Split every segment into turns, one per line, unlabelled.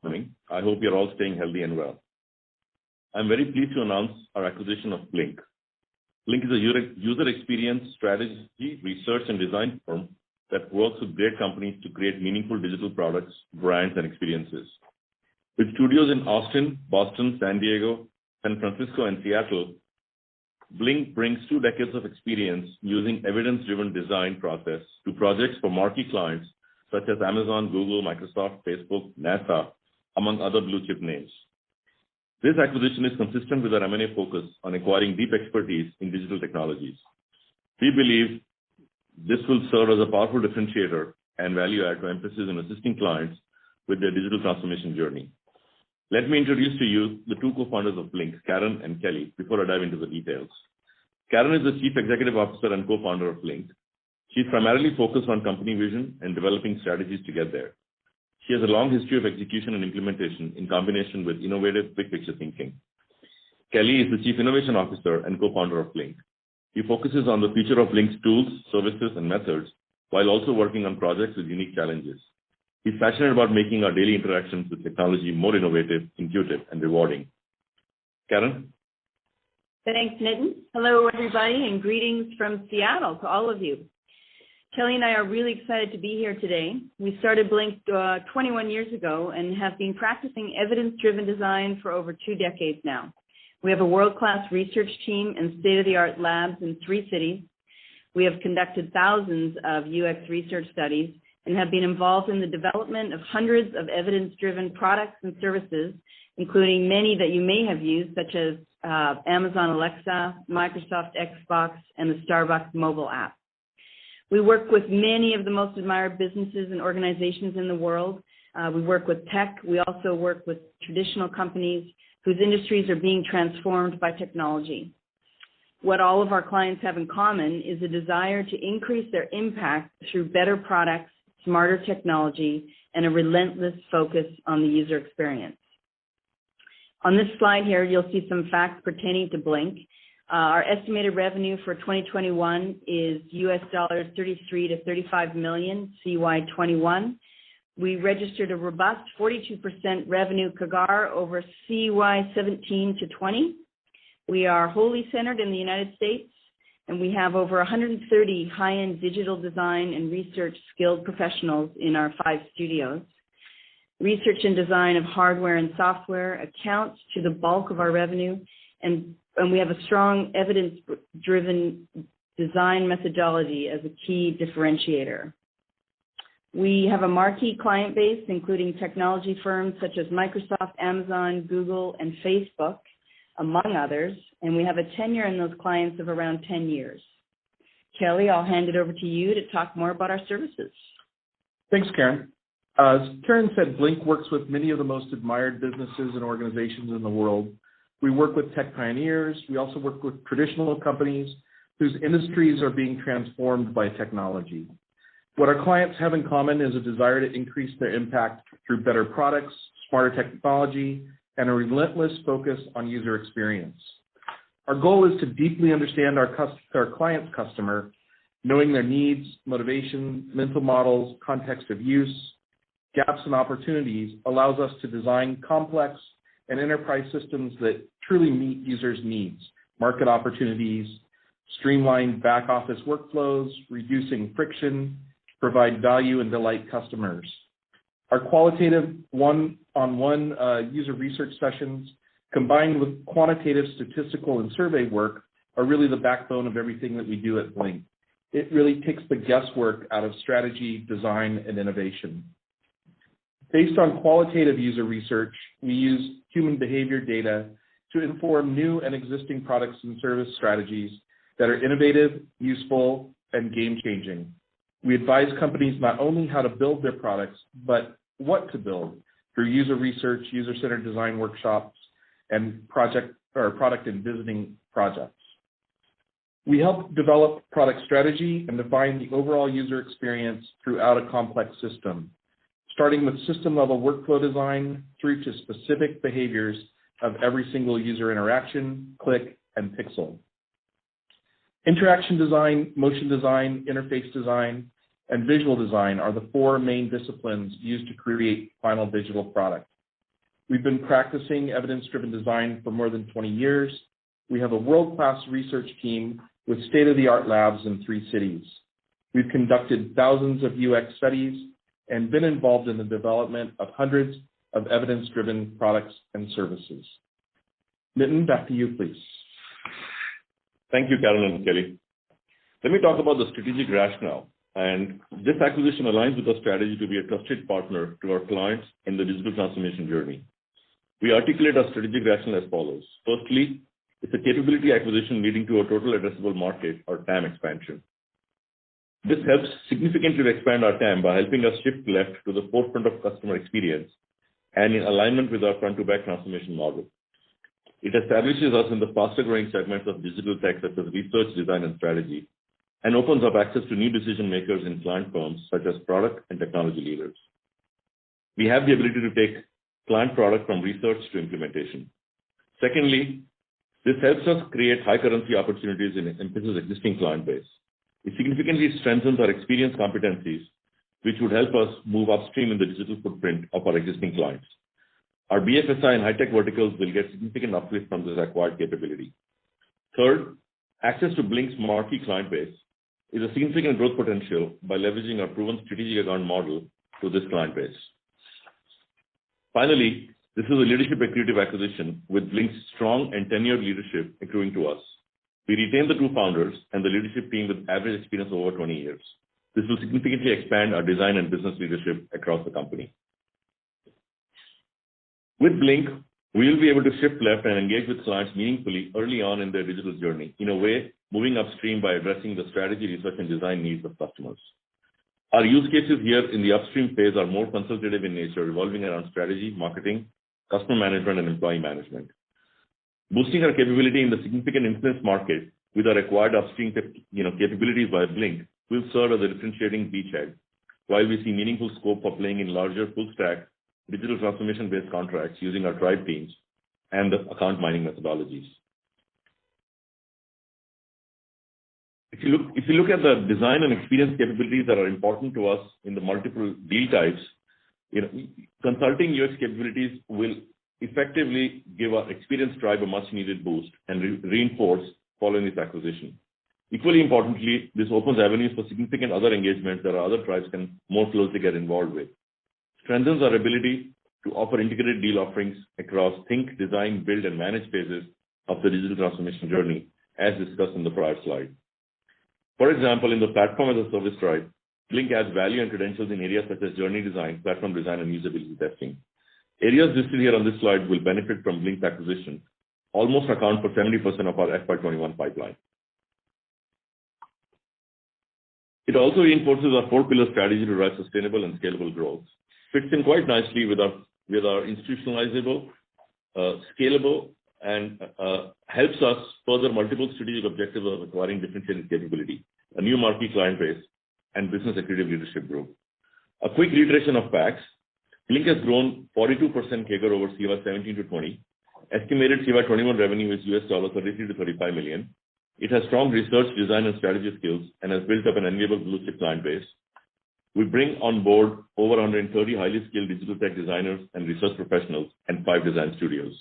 morning. I hope you're all staying healthy and well. I'm very pleased to announce our acquisition of Blink. Blink is a user experience strategy, research, and design firm that works with great companies to create meaningful digital products, brands, and experiences. With studios in Austin, Boston, San Diego, San Francisco, and Seattle, Blink brings 2 decades of experience using evidence-driven design process to projects for marquee clients such as Amazon, Google, Microsoft, Facebook, NASA, among other blue-chip names. This acquisition is consistent with our M&A focus on acquiring deep expertise in digital technologies. We believe this will serve as a powerful differentiator and value add to Mphasis in assisting clients with their digital transformation journey. Let me introduce to you the 2 co-founders of Blink, Karen and Kelly, before I dive into the details. Karen is the Chief Executive Officer and co-founder of Blink. She's primarily focused on company vision and developing strategies to get there. She has a long history of execution and implementation in combination with innovative big picture thinking. Kelly is the Chief Innovation Officer and co-founder of Blink. He focuses on the future of Blink's tools, services, and methods while also working on projects with unique challenges. He's passionate about making our daily interactions with technology more innovative, intuitive, and rewarding. Karen?
Thanks, Nitin. Hello, everybody, and greetings from Seattle to all of you. Kelly and I are really excited to be here today. We started Blink 21 years ago and have been practicing evidence-driven design for over 2 decades now. We have a world-class research team and state-of-the-art labs in 3 cities. We have conducted thousands of UX research studies and have been involved in the development of hundreds of evidence-driven products and services, including many that you may have used, such as Amazon Alexa, Microsoft Xbox, and the Starbucks mobile app. We work with many of the most admired businesses and organizations in the world. We work with tech. We also work with traditional companies whose industries are being transformed by technology. What all of our clients have in common is a desire to increase their impact through better products, smarter technology, and a relentless focus on the user experience. On this slide here, you'll see some facts pertaining to Blink. Our estimated revenue for 2021 is US $33 to $35 million, CY21. We registered a robust 42% revenue CAGR over CY17 to 20. We are wholly centered in the United States, and we have over 130 high-end digital design and research skilled professionals in our 5 studios. Research and design of hardware and software accounts to the bulk of our revenue, and we have a strong evidence-driven design methodology as a key differentiator. We have a marquee client base, including technology firms such as Microsoft, Amazon, Google, and Facebook, among others, and we have a tenure in those clients of around 10 years. Kelly, I'll hand it over to you to talk more about our services.
Thanks, Karen. As Karen said, Blink works with many of the most admired businesses and organizations in the world. We work with tech pioneers. We also work with traditional companies whose industries are being transformed by technology. What our clients have in common is a desire to increase their impact through better products, smarter technology, and a relentless focus on user experience. Our goal is to deeply understand our client's customer, knowing their needs, motivation, mental models, context of use, gaps and opportunities allows us to design complex and enterprise systems that truly meet users' needs, market opportunities, streamline back office workflows, reducing friction, provide value and delight customers. Our qualitative one-on-one user research sessions combined with quantitative statistical and survey work are really the backbone of everything that we do at Blink. It really takes the guesswork out of strategy, design, and innovation. Based on qualitative user research, we use human behavior data to inform new and existing products and service strategies that are innovative, useful, and game-changing. We advise companies not only how to build their products, but what to build through user research, user-centered design workshops, and product and visiting projects. We help develop product strategy and define the overall user experience throughout a complex system, starting with system-level workflow design through to specific behaviors of every single user interaction, click, and pixel. Interaction design, motion design, interface design, and visual design are the 4 main disciplines used to create final digital product. We've been practicing evidence-driven design for more than 20 years. We have a world-class research team with state-of-the-art labs in 3 cities. We've conducted thousands of UX studies and been involved in the development of hundreds of evidence-driven products and services. Nitin, back to you, please.
Thank you, Karen and Kelly. Let me talk about the strategic rationale. And this acquisition aligns with our strategy to be a trusted partner to our clients in the digital transformation journey. We articulate our strategic rationale as follows. Firstly, it's a capability acquisition leading to a total addressable market or TAM expansion. This helps significantly expand our TAM by helping us shift left to the forefront of customer experience and in alignment with our front-to-back transformation model. It establishes us in the faster-growing segments of digital tech such as research, design, and strategy, and opens up access to new decision makers in client firms such as product and technology leaders. We have the ability to take client product from research to implementation. Secondly, this helps us create high currency opportunities in Mphasis' existing client base. It significantly strengthens our experience competencies, which would help us move upstream in the digital footprint of our existing clients. Our BFSI and high-tech verticals will get significant uplift from this acquired capability. Third, access to Blink's marquee client base is a significant growth potential by leveraging our proven strategic account model to this client base. Finally, this is a leadership accretive acquisition with Blink's strong and tenured leadership accruing to us. We retain the 2 founders and the leadership team with average experience of over 20 years. This will significantly expand our design and business leadership across the company. With Blink, we will be able to shift left and engage with clients meaningfully early on in their digital journey, in a way moving upstream by addressing the strategy, research, and design needs of customers. Our use cases here in the upstream phase are more consultative in nature, revolving around strategy, marketing, customer management, and employee management. Boosting our capability in the significant influence market with our acquired upstream capabilities by Blink will serve as a differentiating beachhead, while we see meaningful scope for playing in larger full-stack digital transformation-based contracts using our tribe teams and the account mining methodologies. If you look at the design and experience capabilities that are important to us in the multiple deal types, consulting UX capabilities will effectively give our experienced tribe a much-needed boost and reinforce following this acquisition. Equally importantly, this opens avenues for significant other engagements that our other tribes can more closely get involved with. Strengthens our ability to offer integrated deal offerings across think, design, build, and manage phases of the digital transformation journey, as discussed in the prior slide. For example, in the platform as a service tribe, Blink adds value and credentials in areas such as journey design, platform design, and usability testing. Areas listed here on this slide will benefit from Blink's acquisition, almost account for 70% of our FY21 pipeline. It also reinforces our 4-pillar strategy to drive sustainable and scalable growth. Fits in quite nicely with our institutionalizable, scalable, and helps us further multiple strategic objectives of acquiring differentiated capability, a new marquee client base, and business accretive leadership group. A quick reiteration of facts. Blink has grown 42% CAGR over CY 17 to 20. Estimated CY 21 revenue is $33 to 35 million. It has strong research, design, and strategy skills and has built up an enviable blue chip client base. We bring on board over 130 highly skilled digital tech designers and research professionals and 5 design studios.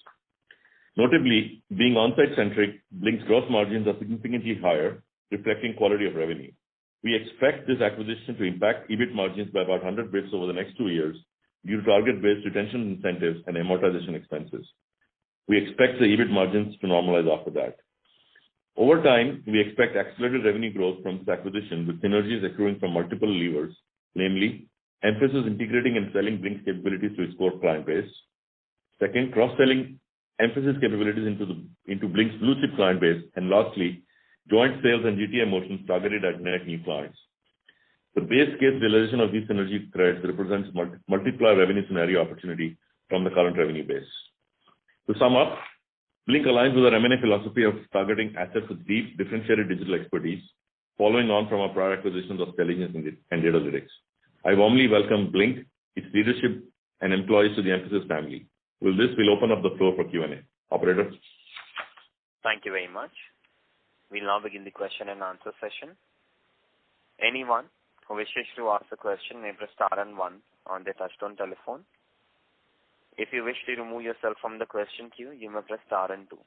Notably, being on-site centric, Blink's gross margins are significantly higher, reflecting quality of revenue. We expect this acquisition to impact EBIT margins by about 100 bps over the next 2 years due to target-based retention incentives and amortization expenses. We expect the EBIT margins to normalize after that. Over time, we expect accelerated revenue growth from this acquisition with synergies accruing from multiple levers, namely, Mphasis integrating and selling Blink's capabilities to its core client base. Second, cross-selling Mphasis capabilities into Blink's blue chip client base. And lastly, joint sales and GTM motions targeted at net new clients. The base case realization of these synergy threads represents multiplier revenue scenario opportunity from the current revenue base. To sum up, Blink aligns with our M&A philosophy of targeting assets with deep, differentiated digital expertise, following on from our prior acquisitions of Stelligent and Datalytics. I warmly welcome Blink, its leadership, and employees to the Mphasis family. With this, we'll open up the floor for Q&A. Operator.
Thank you very much. We'll now begin the question and answer session. Anyone who wishes to ask a question may press star and 1 on their touchtone telephone. If you wish to remove yourself from the question queue, you may press star and 2.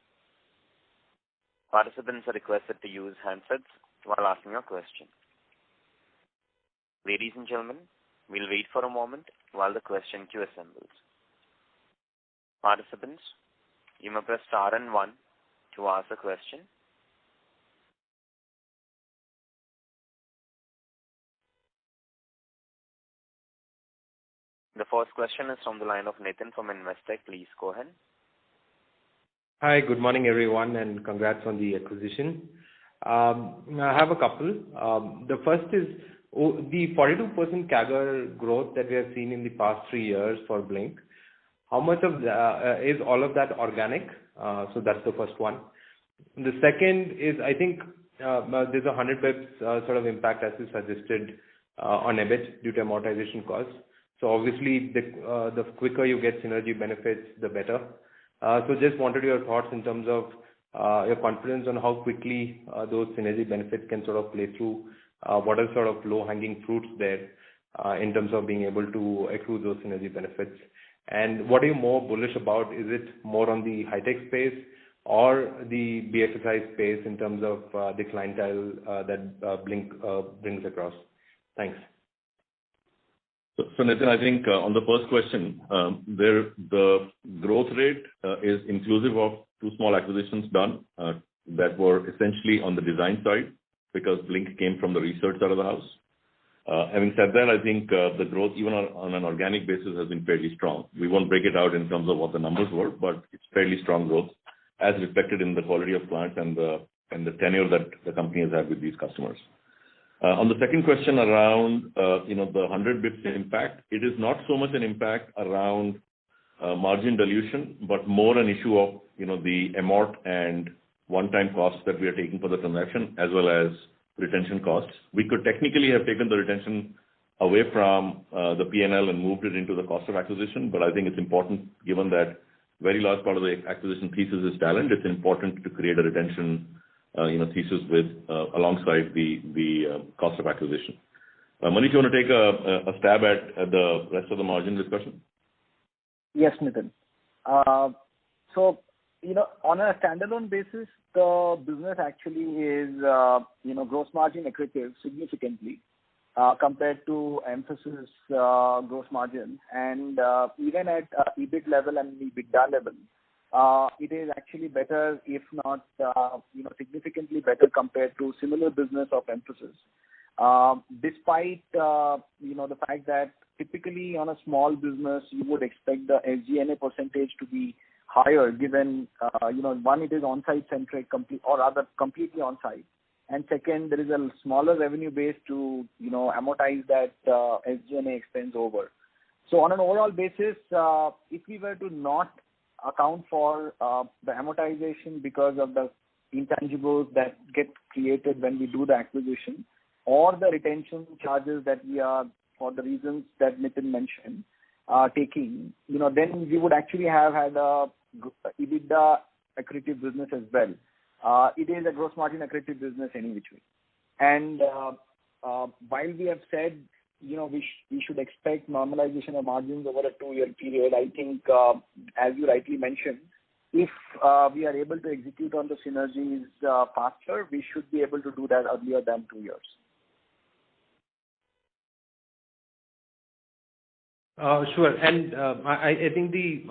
Participants are requested to use handsets while asking a question. Ladies and gentlemen, we'll wait for a moment while the question queue assembles. Participants, you may press star and 1 to ask a question. The first question is from the line of Nitin from Investec. Please go ahead.
Hi, good morning, everyone, and congrats on the acquisition. I have a couple. The first is the 42% CAGR growth that we have seen in the past 3 years for Blink. How much of is all of that organic? So that's the first one. The second is, I think there's a 100 bps sort of impact, as you suggested, on EBIT due to amortization costs. So obviously, the quicker you get synergy benefits, the better. So just wanted your thoughts in terms of your confidence on how quickly those synergy benefits can sort of play through. What are sort of low-hanging fruits there in terms of being able to accrue those synergy benefits? And what are you more bullish about? Is it more on the high-tech space or the BFSI space in terms of the clientele that Blink brings across? Thanks.
So Nitin, I think on the first question, the growth rate is inclusive of 2 small acquisitions done that were essentially on the design side because Blink came from the research side of the house. Having said that, I think the growth, even on an organic basis, has been fairly strong. We won't break it out in terms of what the numbers were, but it's fairly strong growth as reflected in the quality of clients and the tenure that the company has had with these customers. On the second question around the 100 bps impact, it is not so much an impact around margin dilution, but more an issue of the amort and one-time costs that we are taking for the transaction, as well as retention costs. We could technically have taken the retention away from the P&L and moved it into the cost of acquisition, but I think it's important, given that very large part of the acquisition thesis is talent, it's important to create a retention thesis with alongside the cost of acquisition. Manish, you want to take a stab at the rest of the margin discussion?
Yes, Nitin. So, on a standalone basis, the business actually is, gross margin accretive significantly compared to Mphasis gross margin. And even at EBIT level and EBITDA level, it is actually better, if not, significantly better compared to similar business of Mphasis. Despite, the fact that typically on a small business, you would expect the SG&A percentage to be higher given, one, it is on-site centric, or rather completely on-site. And second, there is a smaller revenue base to, amortize that SG&A expense over. So on an overall basis, if we were to not account for the amortization because of the intangibles that get created when we do the acquisition, or the retention charges that we are, for the reasons that Nitin mentioned, taking, then we would actually have had a EBITDA accretive business as well. It is a gross margin accretive business any which way. And while we have said, we should expect normalization of margins over a 2-year period, I think, as you rightly mentioned, if we are able to execute on the synergies faster, we should be able to do that earlier than 2 years.
Sure. And I think the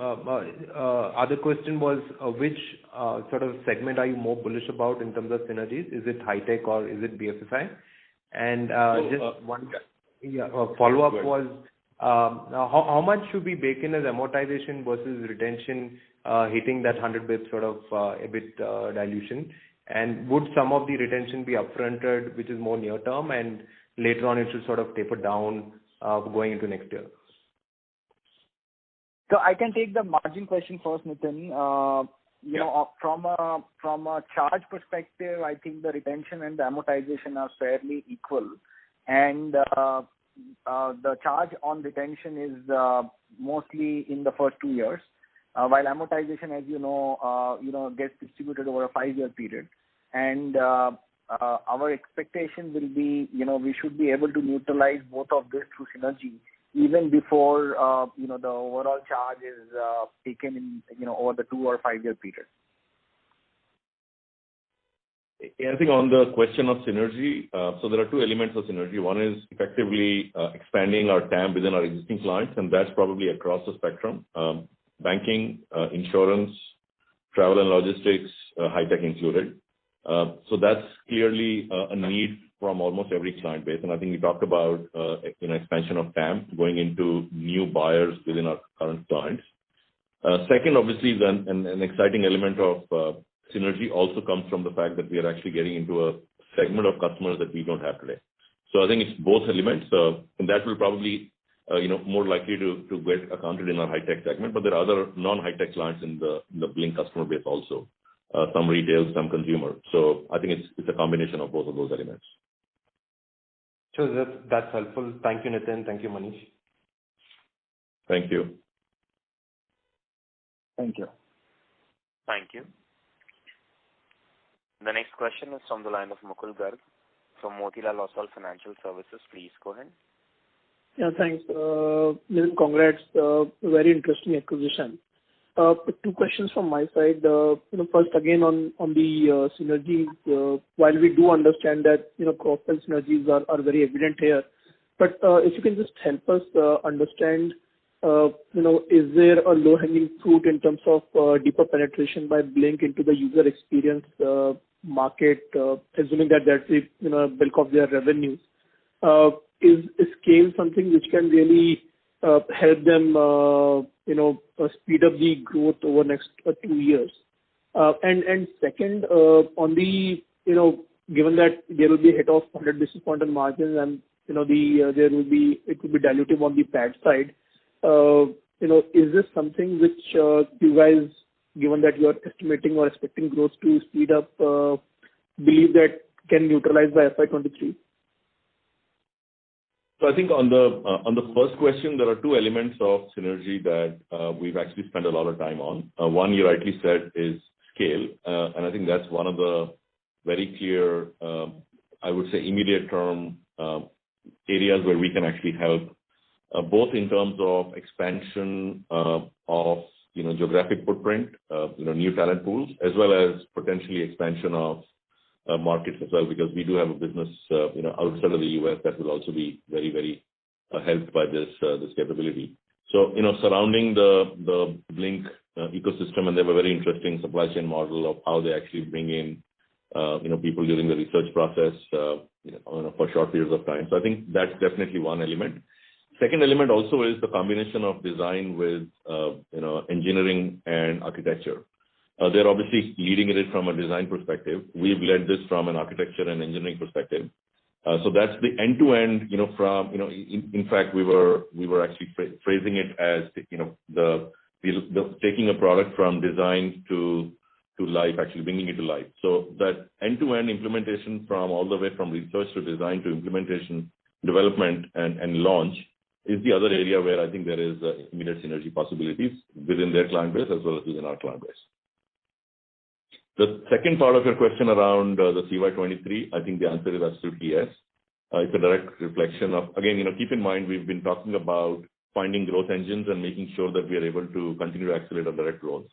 other question was which sort of segment are you more bullish about in terms of synergies? Is it high-tech or is it BFSI? And just one follow-up was how much should we bake in as amortization versus retention hitting that 100 bps sort of EBIT dilution? And would some of the retention be upfronted, which is more near-term, and later on it should sort of taper down going into next year?
So I can take the margin question first, Nitin. From a charge perspective, I think the retention and the amortization are fairly equal, and the charge on retention is mostly in the first 2 years, while amortization, as gets distributed over a 5-year period. And our expectation will be, we should be able to neutralize both of this through synergy even before, the overall charge is taken in, over the 2 or 5 year period?
I think on the question of synergy, so there are two elements of synergy. One is effectively expanding our TAM within our existing clients, and that's probably across the spectrum. Banking, insurance, travel and logistics, high tech included. So that's clearly a need from almost every client base. And I think we talked about expansion of TAM going into new buyers within our current clients. Second, obviously, then an exciting element of synergy also comes from the fact that we are actually getting into a segment of customers that we don't have today. So I think it's both elements, and that will probably more likely to get accounted in our high tech segment. But there are other non-high tech clients in the Blink customer base also. Some retail, some consumer. So I think it's a combination of both of those elements.
Sure, that's helpful. Thank you, Nitin. Thank you, Manish.
Thank you.
Thank you.
Thank you. The next question is from the line of Mukul Garg from Motilal Oswal Financial Services. Please go ahead.
Yeah, thanks. Nitin, congrats. Very interesting acquisition. 2 questions from my side. First, again, on the synergies, while we do understand that, cross-sell synergies are very evident here, but if you can just help us understand, is there a low-hanging fruit in terms of deeper penetration by Blink into the user experience market, assuming that that's the, bulk of their revenues? Is scale something which can really help them, speed up the growth over next 2 years? And second, on the, given that there will be a hit of 100 basis point on margins and, it will be dilutive on the PAT side. Is this something which you guys, given that you are estimating or expecting growth to speed up, believe that can neutralize by FY23?
So I think on the first question, there are 2 elements of synergy that we've actually spent a lot of time on. One, you rightly said, is scale. And I think that's one of the very clear, I would say, immediate term areas where we can actually help, both in terms of expansion of geographic footprint, new talent pools, as well as potentially expansion of markets as well, because we do have a business, outside of the US that will also be very, very helped by this capability. So, surrounding the Blink ecosystem, and they have a very interesting supply chain model of how they actually bring in, people during the research process, for short periods of time. So I think that's definitely one element. Second element also is the combination of design with, engineering and architecture. They're obviously leading it from a design perspective. We've led this from an architecture and engineering perspective. So that's the end-to-end, in fact, we were actually phrasing it as, the taking a product from design to life, actually bringing it to life. So that end-to-end implementation from all the way from research to design to implementation, development and launch is the other area where I think there is immediate synergy possibilities within their client base as well as within our client base. The second part of your question around the CY23, I think the answer is absolutely yes. It's a direct reflection of, again, keep in mind, we've been talking about finding growth engines and making sure that we are able to continue to accelerate our direct growth.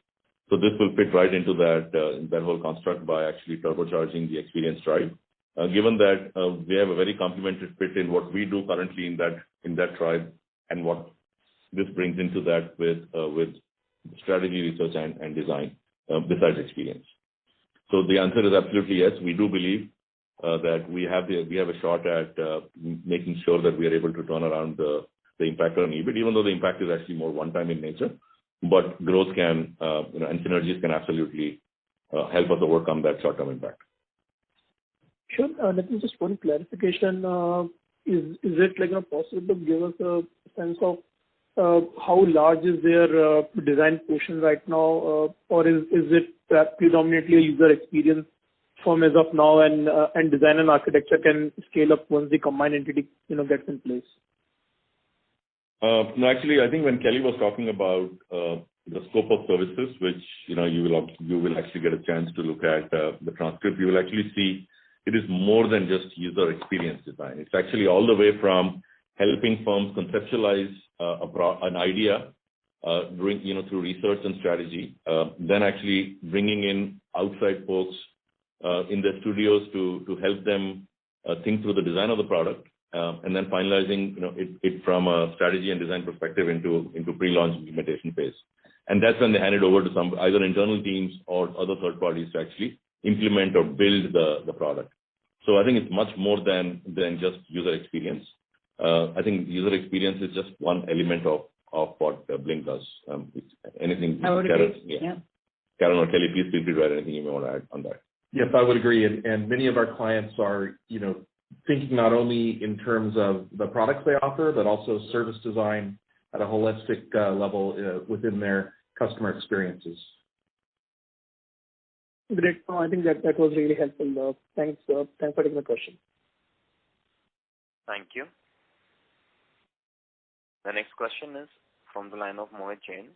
So this will fit right into that whole construct by actually turbocharging the experience drive. Given that we have a very complementary fit in what we do currently in that tribe and what this brings into that with strategy, research and design, besides experience. So the answer is absolutely yes. We do believe that we have a shot at making sure that we are able to turn around the impact on EBIT, even though the impact is actually more one-time in nature. But growth can, and synergies can absolutely help us overcome that short-term impact.
Sure. Let me just one clarification. Is it possible to give us a sense of how large is their design portion right now, or is it predominantly a user experience firm as of now, and design and architecture can scale up once the combined entity gets in place?
No, actually, I think when Kelly was talking about the scope of services, which you will actually get a chance to look at the transcript, you will actually see it is more than just user experience design. It's actually all the way from helping firms conceptualize an idea through research and strategy, then actually bringing in outside folks in their studios to help them think through the design of the product, and then finalizing it from a strategy and design perspective into pre-launch implementation phase. And that's when they hand it over to some either internal teams or other third parties to actually implement or build the product. So I think it's much more than just user experience. I think user experience is just one element of what Blink does. Anything,
I would
Karen,
agree. Yeah.
Karen or Kelly, please feel free to add anything you may want to add on that.
Yes, I would agree. And many of our clients are, thinking not only in terms of the products they offer, but also service design at a holistic level within their customer experiences.
Great. I think that was really helpful. Thanks for taking the question.
Thank you. The next question is from the line of Mohit Jain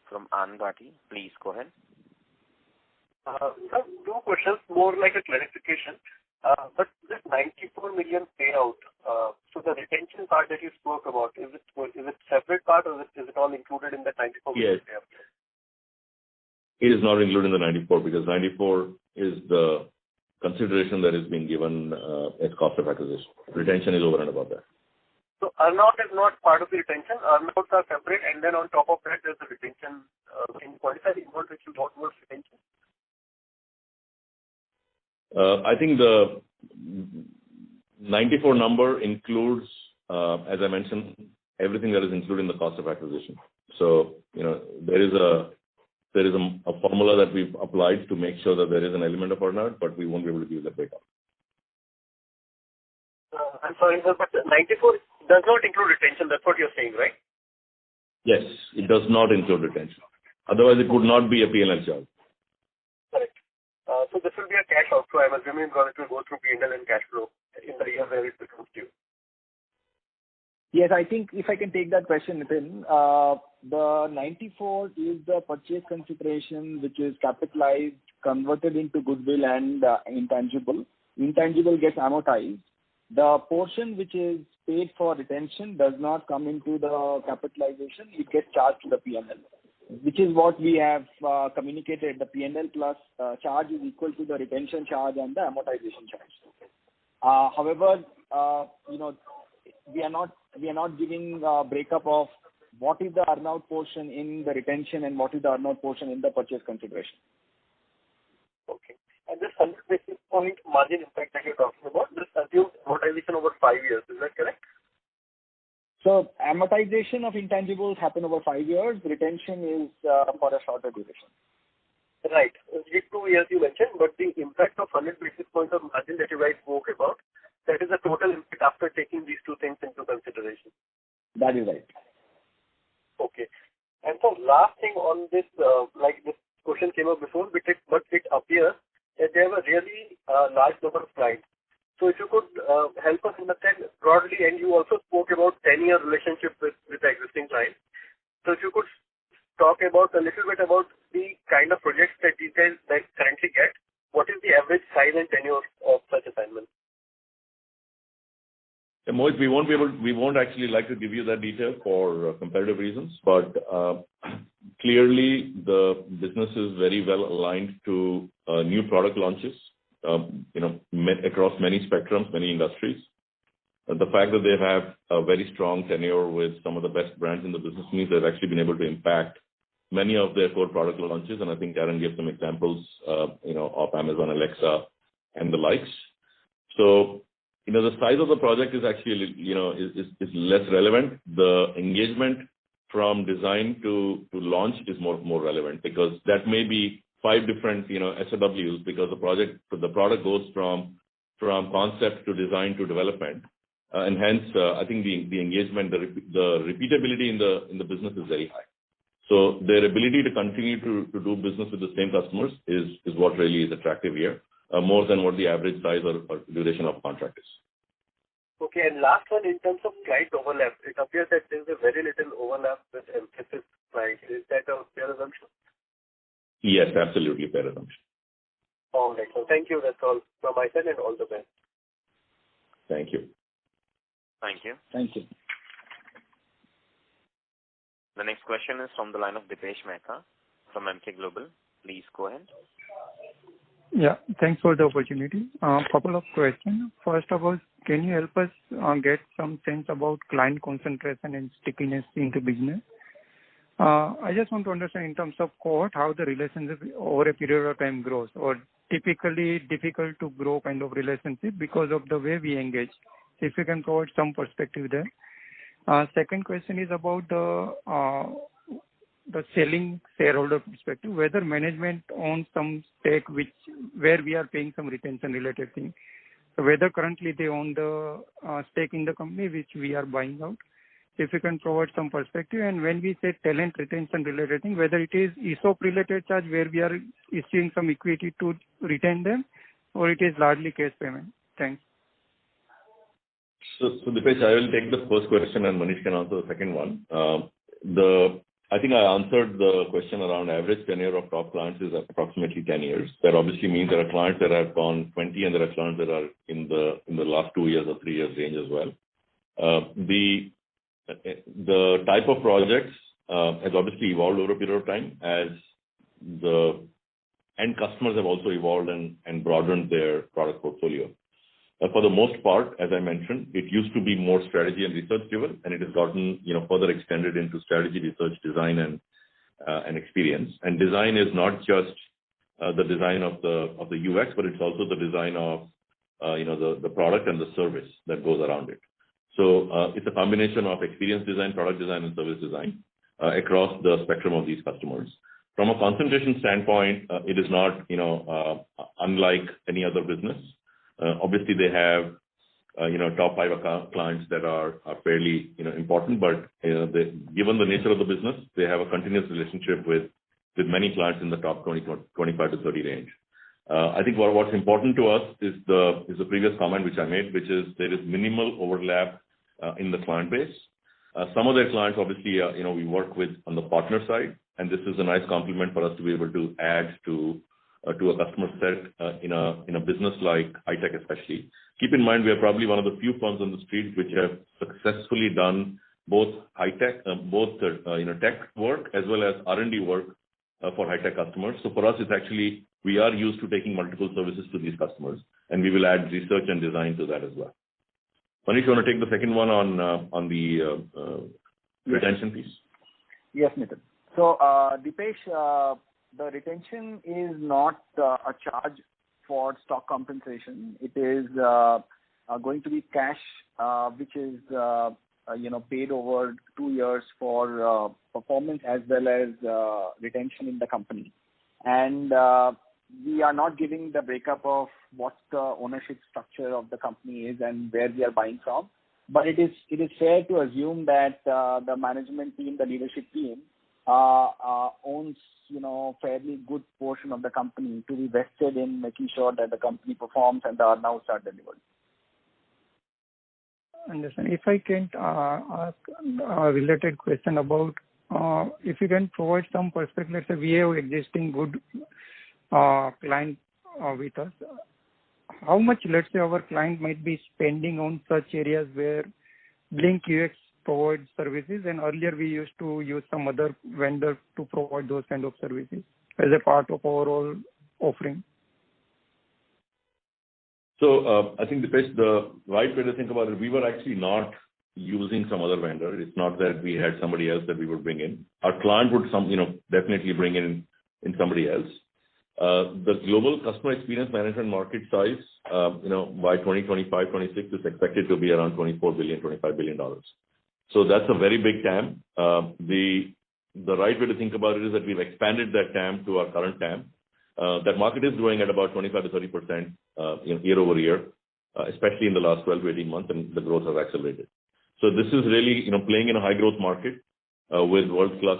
from Angati. Please go ahead.
Sir, two questions, more like a clarification. But this 94 million payout, so the retention part that you spoke about, is it separate part or is it all included in the 94 million payout?
It is not included in the 94 because 94 is the consideration that is being given as cost of acquisition. Retention is over and above that.
So earnout is not part of the retention. Earnouts are separate, and then on top of that, there's the retention. Can you quantify the amount which you got towards retention?
I think the 94 number includes, as I mentioned, everything that is included in the cost of acquisition. So, there is a formula that we've applied to make sure that there is an element of earnout, but we won't be able to give that breakup.
I'm sorry, sir, but 94 does not include retention. That's what you're saying, right?
Yes, it does not include retention. Otherwise, it would not be a P&L charge.
Correct. So this will be a cash outflow. I'm assuming it will go through P&L and cash flow in the year where it becomes due.
Yes, I think if I can take that question, Nitin, the 94 is the purchase consideration which is capitalized, converted into goodwill and intangible. Intangible gets amortized. The portion which is paid for retention does not come into the capitalization. It gets charged to the P&L, which is what we have communicated. The P&L plus charge is equal to the retention charge and the amortization charge. However, we are not giving a breakup of what is the earnout portion in the retention and what is the earnout portion in the purchase consideration.
Okay. And this 100 basis point margin impact that you're talking about, this assumes amortization over 5 years. Is that correct?
So amortization of intangibles happen over 5 years. Retention is for a shorter duration.
Right. 2 years you mentioned, but the impact of 100 basis points of margin that you guys spoke about, that is the total impact after taking these two things into consideration.
That is right.
Okay. And so last thing on this, this question came up before, but it appears that they have a really large number of clients. So if you could help us understand broadly, and you also spoke about 10-year relationship with the existing clients. So if you could talk about a little bit about the kind of projects that you guys currently get, what is the average size and tenure of such assignments?
Mohit, we won't actually like to give you that detail for competitive reasons, but clearly the business is very well aligned to new product launches, across many spectrums, many industries. The fact that they have a very strong tenure with some of the best brands in the business means they've actually been able to impact many of their core product launches, and I think Karen gave some examples, of Amazon Alexa and the likes. So, the size of the project is actually, is less relevant. The engagement from design to launch is more relevant because that may be 5 different, SOWs because the product goes from concept to design to development. And hence, I think the engagement, the repeatability in the business is very high. So their ability to continue to do business with the same customers is what really is attractive here, more than what the average size or duration of contract is.
Okay, and last one, in terms of client overlap, it appears that there is a very little overlap with Mphasis clients. Is that a fair assumption?
Yes, absolutely fair assumption.
All right. So thank you. That's all from my side, and all the best.
Thank you.
Thank you.
Thank you.
The next question is from the line of Dipesh Mehta from Emkay Global. Please go ahead.
Yeah, thanks for the opportunity. Couple of questions. First of all, can you help us get some sense about client concentration and stickiness in the business? I just want to understand in terms of cohort, how the relationship over a period of time grows, or typically difficult to grow kind of relationship because of the way we engage. If you can provide some perspective there. Second question is about the selling shareholder perspective, whether management owns some stake where we are paying some retention related thing. So whether currently they own the stake in the company which we are buying out. If you can provide some perspective, and when we say talent retention related thing, whether it is ESOP related charge where we are issuing some equity to retain them, or it is largely cash payment. Thanks.
So Dipesh, I will take the first question and Manish can answer the second one. I think I answered the question around average tenure of top clients is approximately 10 years. That obviously means there are clients that have gone 20 and there are clients that are in the last 2 years or 3 years range as well. The type of projects has obviously evolved over a period of time as the end customers have also evolved and broadened their product portfolio. For the most part, as I mentioned, it used to be more strategy and research driven, and it has gotten further extended into strategy, research, design, and experience. And design is not just the design of the UX, but it's also the design of the product and the service that goes around it. So it's a combination of experience design, product design, and service design across the spectrum of these customers. From a concentration standpoint, it is not unlike any other business. Obviously, they have top 5 clients that are fairly important, but given the nature of the business, they have a continuous relationship with many clients in the top 25 to 30 range. I think what's important to us is the previous comment which I made, which is there is minimal overlap in the client base. Some of their clients, obviously, we work with on the partner side, and this is a nice complement for us to be able to add to a customer set in a business like high tech especially. Keep in mind, we are probably one of the few firms on the street which have successfully done both high tech, tech work as well as R&D work for high tech customers. So for us, it's actually, we are used to taking multiple services to these customers, and we will add research and design to that as well. Manish, you want to take the second one on the retention piece?
Yes, Nitin. So, Dipesh, the retention is not a charge for stock compensation. It is going to be cash, which is paid over 2 years for performance as well as retention in the company. And we are not giving the breakup of what the ownership structure of the company is and where we are buying from. But it is fair to assume that the management team, the leadership team, owns fairly good portion of the company to be vested in making sure that the company performs and the earnouts are delivered.
Understand. If I can ask a related question about if you can provide some perspective. Let's say we have existing good client with us. How much, let's say, our client might be spending on such areas where Blink UX provides services, and earlier we used to use some other vendor to provide those kind of services as a part of our overall offering?
So I think, Dipesh, the right way to think about it, we were actually not using some other vendor. It's not that we had somebody else that we would bring in. Our client would definitely bring in somebody else. The global customer experience management market size, by 2025-26 is expected to be around $24 billion, $25 billion. So that's a very big TAM. The right way to think about it is that we've expanded that TAM to our current TAM. That market is growing at about 25 to 30% year over year, especially in the last 12 to 18 months, and the growth has accelerated. So this is really playing in a high growth market with world-class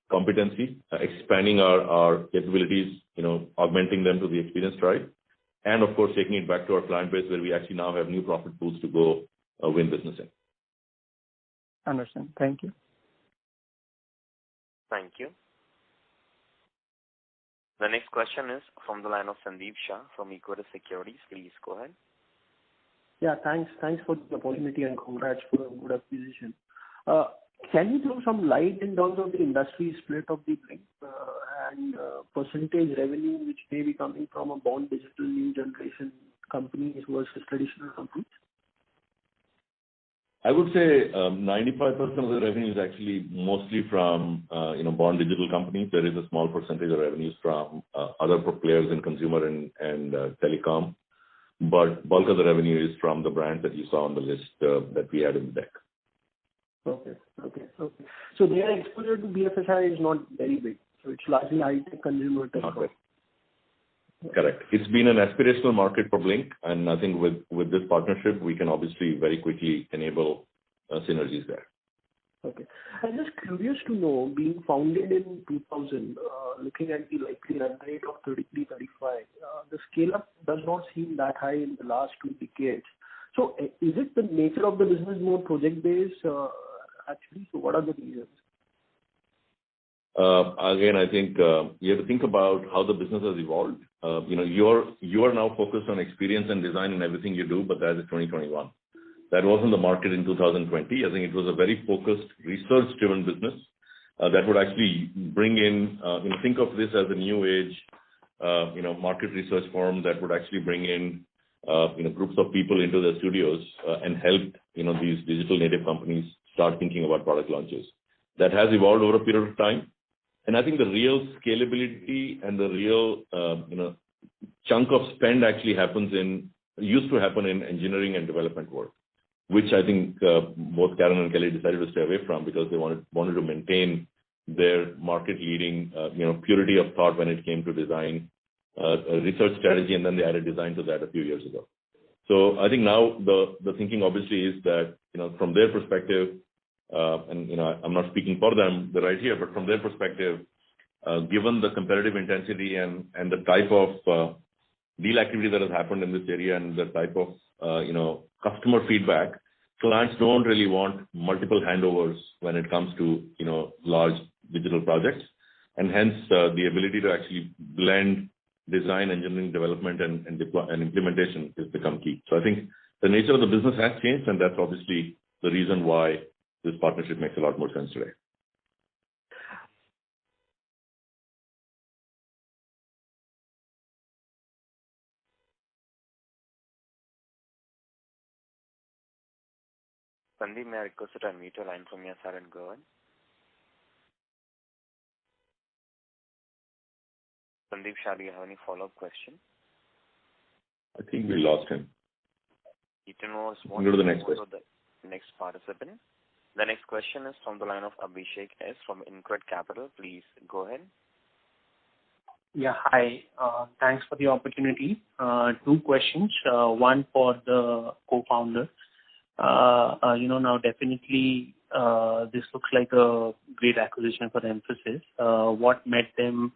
competency, expanding our capabilities, augmenting them to the experience tribe, and of course taking it back to our client base where we actually now have new profit pools to go win business in.
Understand. Thank you.
Thank you. The next question is from the line of Sandeep Shah from Equirus Securities. Please go ahead.
Yeah, thanks. Thanks for the opportunity and congrats for a good acquisition. Can you throw some light in terms of the industry split of the Blink and percentage revenue which may be coming from a born digital new generation companies versus traditional companies?
I would say 95% of the revenue is actually mostly from born digital companies. There is a small percentage of revenues from other players in consumer and telecom, but bulk of the revenue is from the brands that you saw on the list that we had in the deck.
Okay. So their exposure to BFSI is not very big. So it's largely high-tech consumer tech.
Correct. It's been an aspirational market for Blink, and I think with this partnership, we can obviously very quickly enable synergies there.
Okay. I'm just curious to know, being founded in 2000, looking at the likely run rate of 33, 35, the scale-up does not seem that high in the last 2 decades. So is it the nature of the business more project-based actually? So what are the reasons?
Again, I think you have to think about how the business has evolved. You are now focused on experience and design in everything you do, but that is 2021. That wasn't the market in 2020. I think it was a very focused, research-driven business that would actually bring in, think of this as a new age, market research firm that would actually bring in, groups of people into their studios and help, these digital native companies start thinking about product launches. That has evolved over a period of time. And I think the real scalability and the real, chunk of spend actually used to happen in engineering and development work, which I think both Karen and Kelly decided to stay away from because they wanted to maintain their market leading, purity of thought when it came to design, a research strategy, and then they added design to that a few years ago. So I think now the thinking obviously is that, from their perspective, and I'm not speaking for them right here, but from their perspective, given the competitive intensity and the type of deal activity that has happened in this area and the type of customer feedback, clients don't really want multiple handovers when it comes to large digital projects, and hence the ability to actually blend design, engineering, development, and implementation has become key. So I think the nature of the business has changed, and that's obviously the reason why this partnership makes a lot more sense today.
Sandeep, may I request you to unmute your line from your side and go ahead? Sandeep, shall you have any follow-up question?
I think we lost him.
Go
to the next question.
The next participant. The next question is from the line of Abhishek S. from InCred Capital. Please go ahead.
Yeah, hi. Thanks for the opportunity. 2 questions. One for the co-founder. Now definitely this looks like a great acquisition for Mphasis. What made them,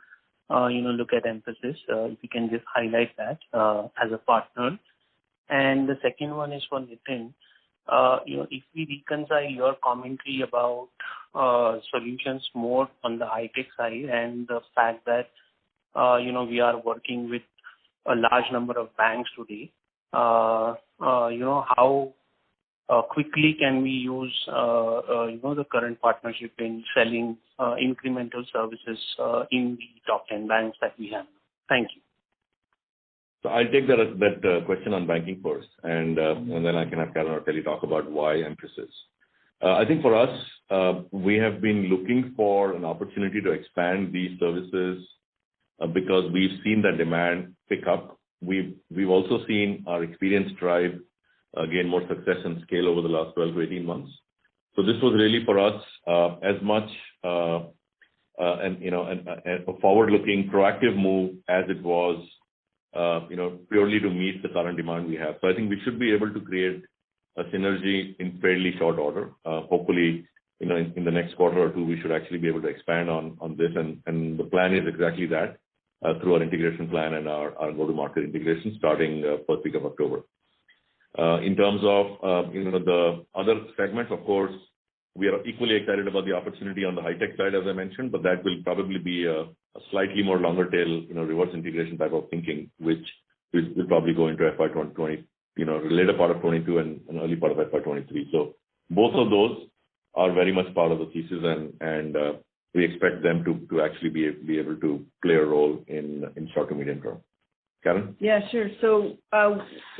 look at Mphasis? If you can just highlight that as a partner. And the second one is for Nitin. If we reconcile your commentary about solutions more on the high-tech side and the fact that, we are working with a large number of banks today, how quickly can we use, the current partnership in selling incremental services in the top 10 banks that we have? Thank you.
So I'll take that question on banking first, and then I can have Karen or Kelly talk about why Mphasis. I think for us, we have been looking for an opportunity to expand these services because we've seen the demand pick up. We've also seen our Experience Tribe gain more success and scale over the last 12 to 18 months. So this was really for us as much a forward-looking, proactive move as it was purely to meet the current demand we have. So I think we should be able to create a synergy in fairly short order. Hopefully, in the next quarter or 2, we should actually be able to expand on this. And the plan is exactly that through our integration plan and our go-to-market integration starting first week of October. In terms of the other segments, of course, we are equally excited about the opportunity on the high-tech side, as I mentioned, but that will probably be a slightly more longer tail, reverse integration type of thinking, which will probably go into FY 2020 later part of 22 and early part of FY23. So both of those are very much part of the thesis, and we expect them to actually be able to play a role in short to medium term. Karen?
Yeah, sure. So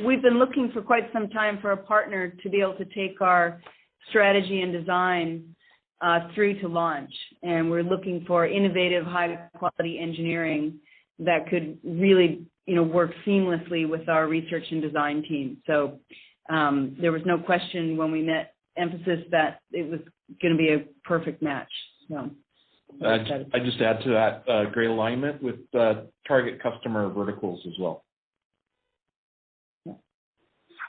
we've been looking for quite some time for a partner to be able to take our strategy and design through to launch. And we're looking for innovative, high-quality engineering that could really, work seamlessly with our research and design team. So there was no question when we met Mphasis that it was going to be a perfect match. So
I just add to that great alignment with target customer verticals as well.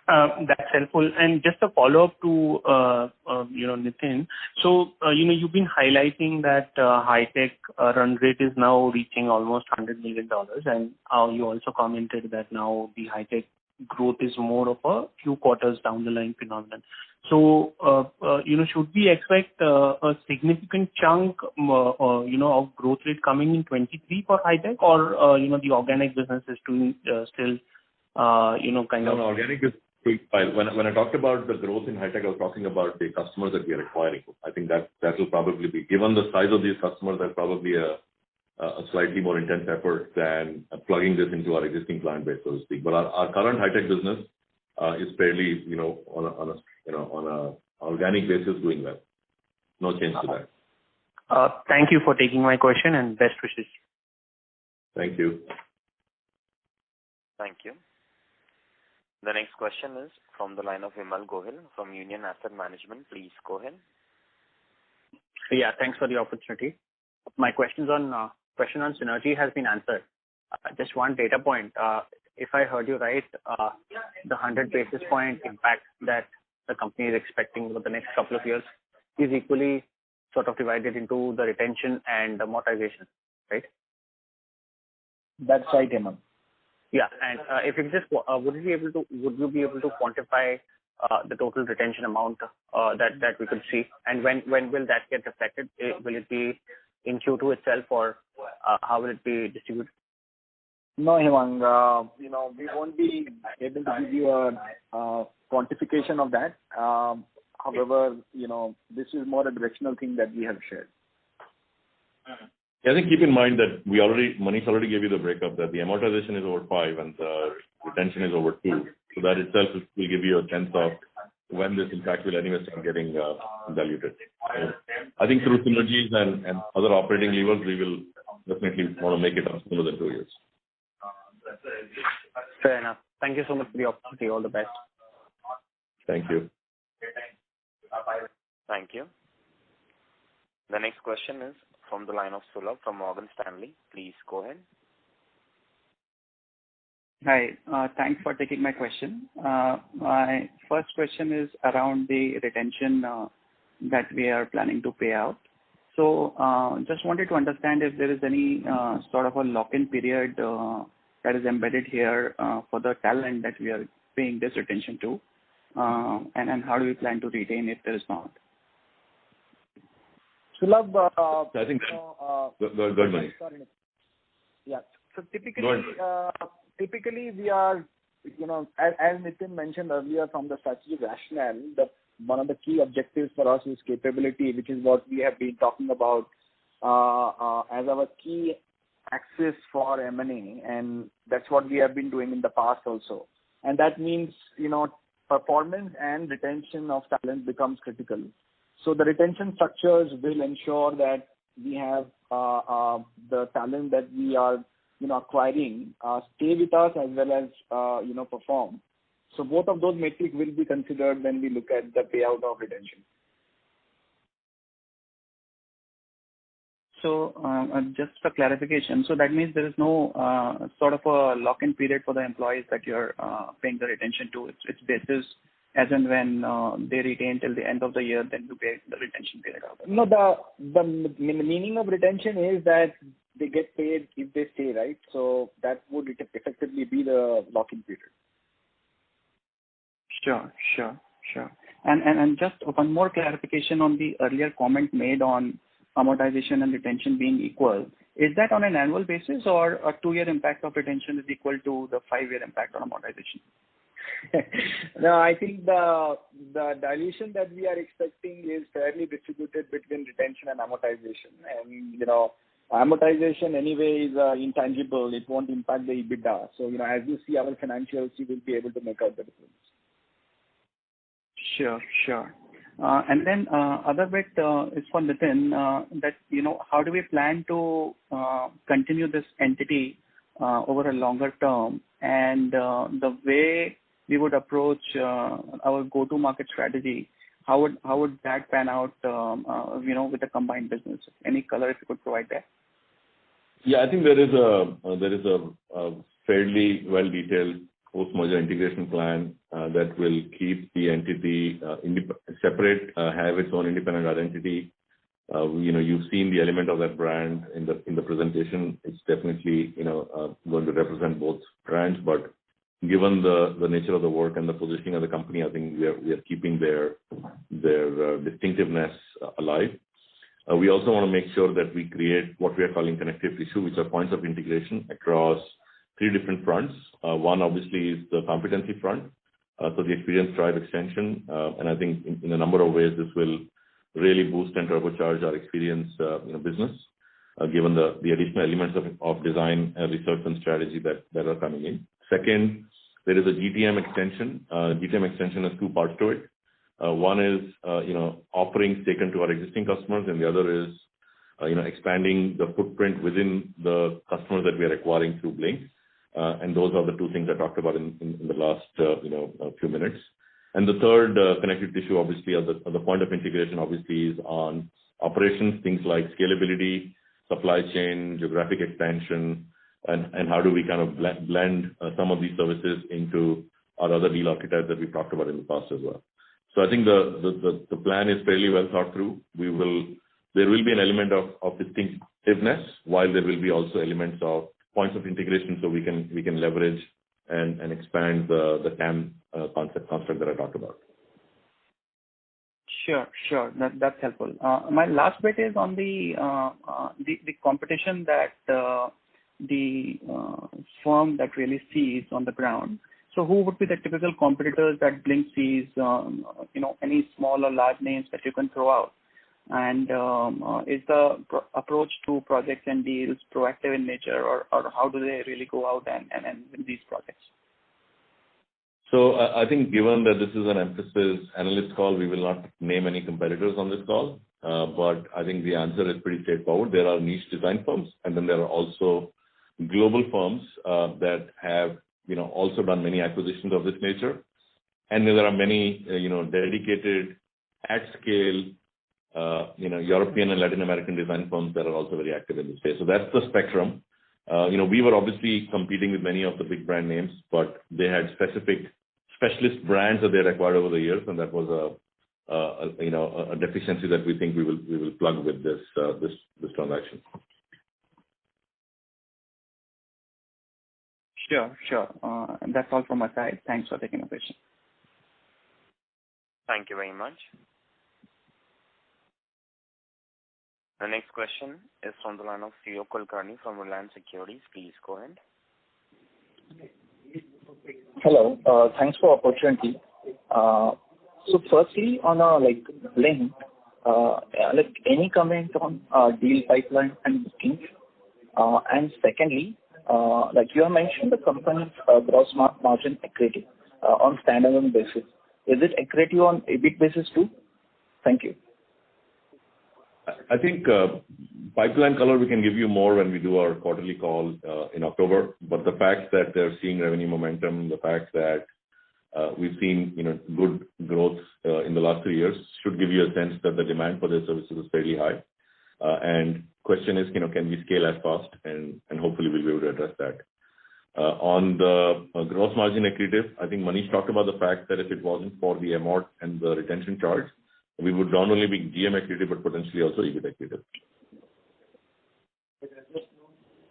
That's helpful. And just a follow-up to, Nitin. So, you've been highlighting that high-tech run rate is now reaching almost $100 million. And you also commented that now the high-tech growth is more of a few quarters down the line phenomenon. So, should we expect a significant chunk, of growth rate coming in 23 for high-tech, or, the organic business is doing still, kind of...
No, organic is when I talked about the growth in high-tech, I was talking about the customers that we are acquiring. I think that will probably be, given the size of these customers, that's probably a slightly more intense effort than plugging this into our existing client base, so to speak. But our current high-tech business is fairly, on a organic basis doing well. No change to that.
Thank you for taking my question and best wishes.
Thank you.
Thank you. The next question is from the line of Vimal Gohil from Union Asset Management. Please go ahead.
Yeah, thanks for the opportunity. My question on synergy has been answered. Just one data point. If I heard you right, the 100 basis point impact that the company is expecting over the next couple of years is equally sort of divided into the retention and amortization, right?
That's right, Hemant.
Yeah, and if you just would you be able to quantify the total retention amount that we could see, and when will that get reflected? Will it be in Q2 itself, or how will it be distributed?
No, Hemant, we won't be able to give you a quantification of that. However, this is more a directional thing that we have shared.
Yeah, I think keep in mind that Manish already gave you the breakup that the amortization is over 5 and the retention is over 2. So that itself will give you a sense of when this impact will anyway start getting diluted. So I think through synergies and other operating levers, we will definitely want to make it up sooner than 2 years.
Fair enough. Thank you so much for the opportunity. All the best.
Thank you.
Thank you. The next question is from the line of Sulabh from Morgan Stanley. Please go ahead.
Hi. Thanks for taking my question. My first question is around the retention that we are planning to pay out. So just wanted to understand if there is any sort of a lock-in period that is embedded here for the talent that we are paying this retention to, and how do we plan to retain if there is not?
Sulabh,
I think good, Manish.
Yeah. So typically we are, as Nitin mentioned earlier, from the strategic rationale, one of the key objectives for us is capability, which is what we have been talking about as our key axis for M&A, and that's what we have been doing in the past also. And that means, performance and retention of talent becomes critical. So the retention structures will ensure that we have the talent that we are, acquiring stay with us as well as, perform. So both of those metrics will be considered when we look at the payout of retention.
So just for clarification, so that means there is no sort of a lock-in period for the employees that you're paying the retention to. It's basis as and when they retain till the end of the year, then you pay the retention period out.
No, the meaning of retention is that they get paid if they stay, right? So that would effectively be the lock-in period.
Sure. And just one more clarification on the earlier comment made on amortization and retention being equal. Is that on an annual basis, or a 2-year impact of retention is equal to the 5-year impact on amortization?
No, I think the dilution that we are expecting is fairly distributed between retention and amortization. And, amortization anyway is intangible. It won't impact the EBITDA. So, as you see our financials, you will be able to make out the difference.
Sure. And then other bit is for Nitin, that, how do we plan to continue this entity over a longer term, and the way we would approach our go-to-market strategy, how would that pan out, with the combined business? Any color if you could provide that?
Yeah, I think there is a fairly well-detailed post-merger integration plan that will keep the entity separate, have its own independent identity. You've seen the element of that brand in the presentation. It's definitely going to represent both brands, but given the nature of the work and the positioning of the company, I think we are keeping their distinctiveness alive. We also want to make sure that we create what we are calling connective tissue, which are points of integration across 3 different fronts. One obviously is the competency front, so the experience drive extension, and I think in a number of ways this will really boost and turbocharge our experience business, given the additional elements of design, research and strategy that are coming in. Second, there is a GTM extension. GTM extension has 2 parts to it. One is offerings taken to our existing customers, and the other is expanding the footprint within the customers that we are acquiring through Blink. And those are the 2 things I talked about in the last few minutes. And the third connective tissue, obviously, at the point of integration, obviously, is on operations, things like scalability, supply chain, geographic expansion, and how do we kind of blend some of these services into our other deal archetypes that we've talked about in the past as well. So I think the plan is fairly well thought through. There will be an element of distinctiveness, while there will be also elements of points of integration, so we can leverage and expand the TAM construct that I talked about.
Sure. That's helpful. My last bit is on the competition that the firm that really sees on the ground. So who would be the typical competitors that Blink sees? Any small or large names that you can throw out? And is the approach to projects and deals proactive in nature, or how do they really go out and win these projects?
So I think given that this is an Mphasis analyst call, we will not name any competitors on this call. But I think the answer is pretty straightforward. There are niche design firms, and then there are also global firms that have also done many acquisitions of this nature. And there are many dedicated at scale European and Latin American design firms that are also very active in this space. So that's the spectrum. We were obviously competing with many of the big brand names, but they had specialist brands that they had acquired over the years, and that was a deficiency that we think we will plug with this transaction.
Sure. That's all from my side. Thanks for taking the question.
Thank you very much. The next question is from the line of CEO Kulkarni from Reliance Securities. Please go ahead.
Hello. Thanks for the opportunity. So firstly, on Blink, any comment on deal pipeline and bookings? And secondly, you have mentioned the company's gross margin accretive on standalone basis. Is it accretive on EBIT basis too? Thank you.
I think pipeline color we can give you more when we do our quarterly call in October. But the fact that they're seeing revenue momentum, the fact that we've seen good growth in the last 3 years should give you a sense that the demand for their services is fairly high. And question is, can we scale as fast? And hopefully we'll be able to address that. On the gross margin accretive, I think Manish talked about the fact that if it wasn't for the amort and the retention charge, we would not only be GM accretive, but potentially also EBIT accretive.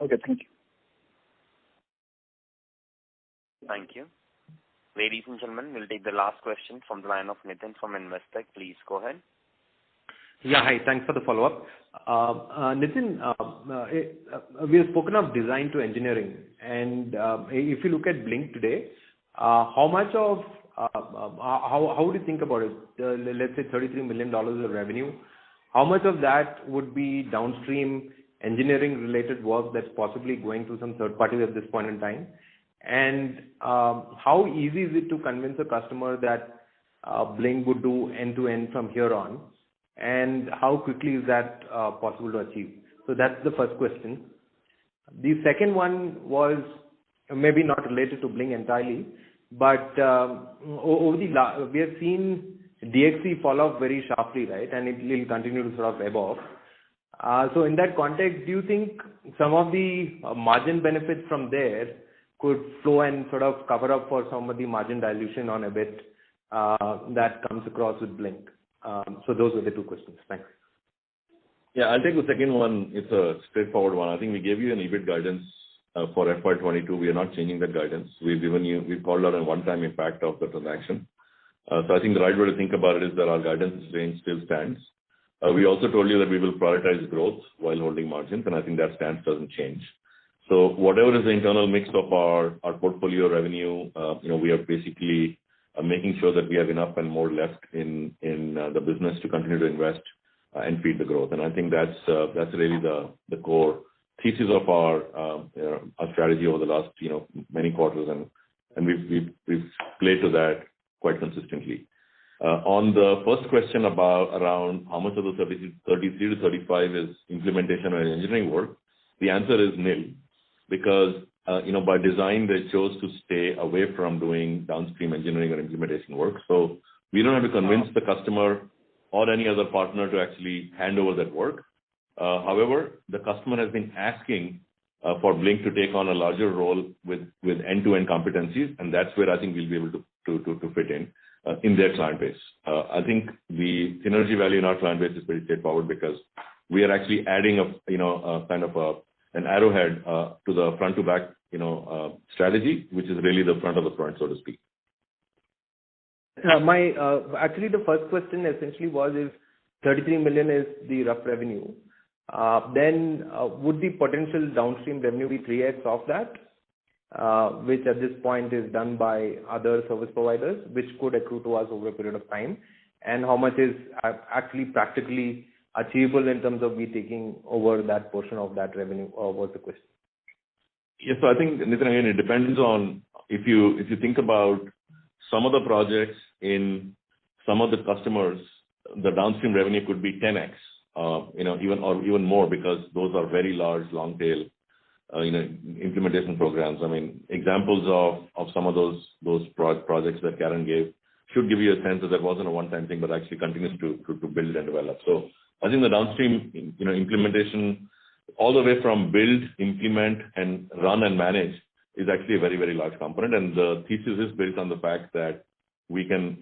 Okay, thank you.
Thank you. Ladies and gentlemen, we'll take the last question from the line of Nitin from Investec. Please go ahead.
Yeah, hi. Thanks for the follow-up. Nitin, we have spoken of design to engineering, and if you look at Blink today, how much of how would you think about it? Let's say $33 million of revenue. How much of that would be downstream engineering related work that's possibly going to some third parties at this point in time? And how easy is it to convince a customer that Blink would do end to end from here on? And how quickly is that possible to achieve? So that's the first question. The second one was maybe not related to Blink entirely, but we have seen DXC fall off very sharply, right? And it will continue to sort of ebb off. So in that context, do you think some of the margin benefits from there could flow and sort of cover up for some of the margin dilution on a bit that comes across with Blink? So those were the two questions. Thanks.
Yeah, I'll take the second one. It's a straightforward one. I think we gave you an EBIT guidance for FY22. We are not changing that guidance. We've called out a one-time impact of the transaction. So I think the right way to think about it is that our guidance range still stands. We also told you that we will prioritize growth while holding margins, and I think that stance doesn't change. So whatever is the internal mix of our portfolio revenue, we are basically making sure that we have enough and more left in the business to continue to invest and feed the growth. And I think that's really the core thesis of our strategy over the last many quarters, and we've played to that quite consistently. On the first question around how much of the 33 to 35 is implementation or engineering work, the answer is nil, because by design they chose to stay away from doing downstream engineering or implementation work. So we don't have to convince the customer or any other partner to actually hand over that work. However, the customer has been asking for Blink to take on a larger role with end-to-end competencies, and that's where I think we'll be able to fit in their client base. I think the synergy value in our client base is pretty straightforward, because we are actually adding a kind of an arrowhead to the front to back strategy, which is really the front of the front, so to speak.
Actually, the first question essentially was, if 33 million is the rough revenue, then would the potential downstream revenue be 3x of that, which at this point is done by other service providers, which could accrue to us over a period of time? And how much is actually practically achievable in terms of we taking over that portion of that revenue, was the question?
Yes, so I think, Nitin, again, it depends on if you think about some of the projects in some of the customers, the downstream revenue could be 10x, even more, because those are very large, long tail, implementation programs. I mean, examples of some of those projects that Karen gave should give you a sense that wasn't a one-time thing, but actually continues to build and develop. So I think the downstream, implementation, all the way from build, implement, and run and manage, is actually a very, very large component. And the thesis is based on the fact that we can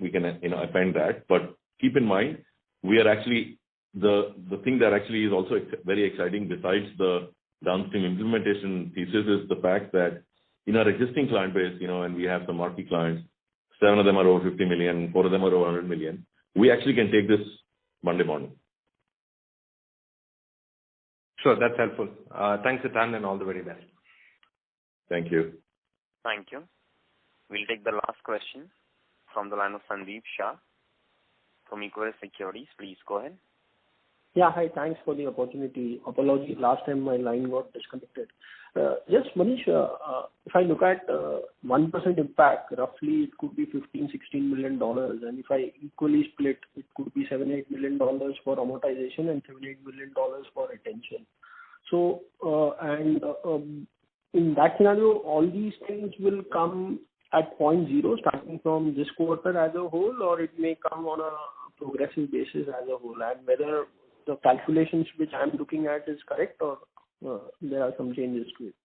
append that. But keep in mind, we are actually the thing that actually is also very exciting besides the downstream implementation thesis is the fact that in our existing client base, and we have some marquee clients, 7 of them are over 50 million, 4 of them are over 100 million. We actually can take this Monday morning.
Sure, that's helpful. Thanks, Sitan, and all the very best.
Thank you.
Thank you. We'll take the last question from the line of Sandeep Shah from Equirus Securities. Please go ahead.
Yeah, hi. Thanks for the opportunity. Apologies, last time my line got disconnected. Yes, Manish, if I look at 1% impact, roughly it could be $15-16 million. And if I equally split, it could be $7-8 million for amortization and $7-8 million for retention. So, in that scenario, all these things will come at 0.0 starting from this quarter as a whole, or it may come on a progressive basis as a whole, and whether the calculations which I'm looking at is correct, or there are some changes to it.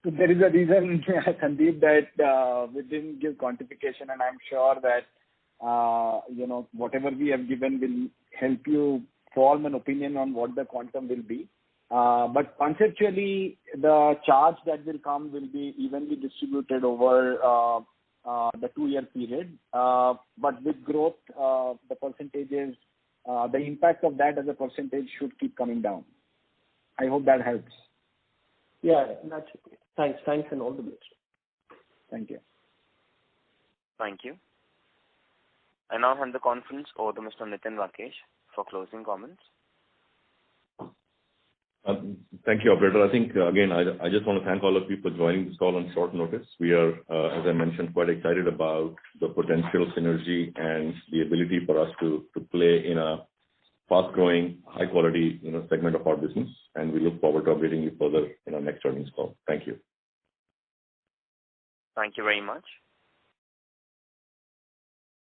So there is a reason, Sandeep, that we didn't give quantification, and I'm sure that whatever we have given will help you form an opinion on what the quantum will be. But conceptually, the charge that will come will be evenly distributed over the 2-year period. But with growth, the percentages, the impact of that as a percentage should keep coming down. I hope that helps.
Yeah, that's okay. Thanks, and all the best.
Thank you.
Thank you. I now hand the conference over to Mr. Nitin Rakesh for closing comments.
Thank you, operator. I think, again, I just want to thank all of you for joining this call on short notice. We are, as I mentioned, quite excited about the potential synergy and the ability for us to play in a fast-growing, high-quality, segment of our business, and we look forward to updating you further in our next earnings call. Thank you.
Thank you very much.